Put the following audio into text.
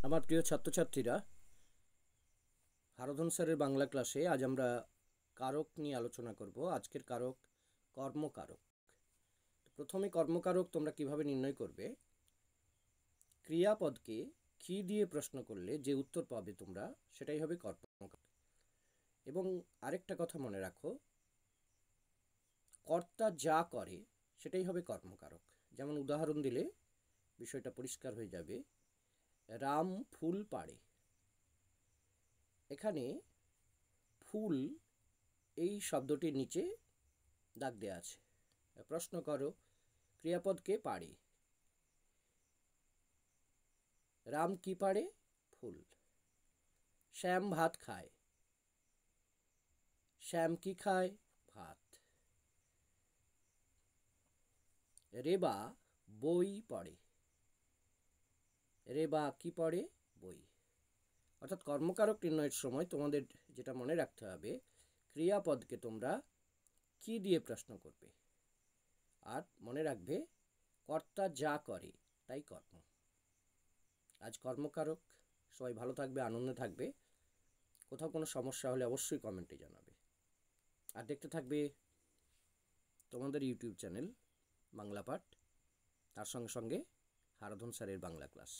আমার প্রিয় ছাত্রছাত্রীরা, হারাধন স্যারের বাংলা ক্লাসে আজ আমরা কারক নিয়ে আলোচনা করব। আজকের কারক কর্মকারক। প্রথমে কর্মকারক তোমরা কিভাবে নির্ণয় করবে? ক্রিয়াপদকে কি দিয়ে প্রশ্ন করলে যে উত্তর পাবে তোমরা সেটাই হবে কর্মকারক। এবং আরেকটা কথা মনে রাখো, কর্তা যা করে সেটাই হবে কর্মকারক। যেমন উদাহরণ দিলে বিষয়টা পরিষ্কার হয়ে যাবে। রাম ফুল পাড়ে। এখানে ফুল এই শব্দটির নিচে দাগ দেওয়া আছে। প্রশ্ন করো, ক্রিয়াপদকে পাড়ে। রাম কি পাড়ে? ফুল। শ্যাম ভাত খায়। শ্যাম কি খায়? ভাত। রেবা বই পড়ে। রেবা কি পড়ে? বই। অর্থাৎ কর্মকারক নির্ণয়ের সময় তোমাদের যেটা মনে রাখতে হবে, ক্রিয়াপদকে তোমরা কি দিয়ে প্রশ্ন করবে, আর মনে রাখবে কর্তা যা করে তাই কর্ম। আজ কর্মকারক। সবাই ভালো থাকবে, আনন্দে থাকবে। কোথাও কোনো সমস্যা হলে অবশ্যই কমেন্টে জানাবে। আর দেখতে থাকবে তোমাদের ইউটিউব চ্যানেল বাংলা পাঠ, তার সঙ্গে সঙ্গে হারাধন স্যারের বাংলা ক্লাস।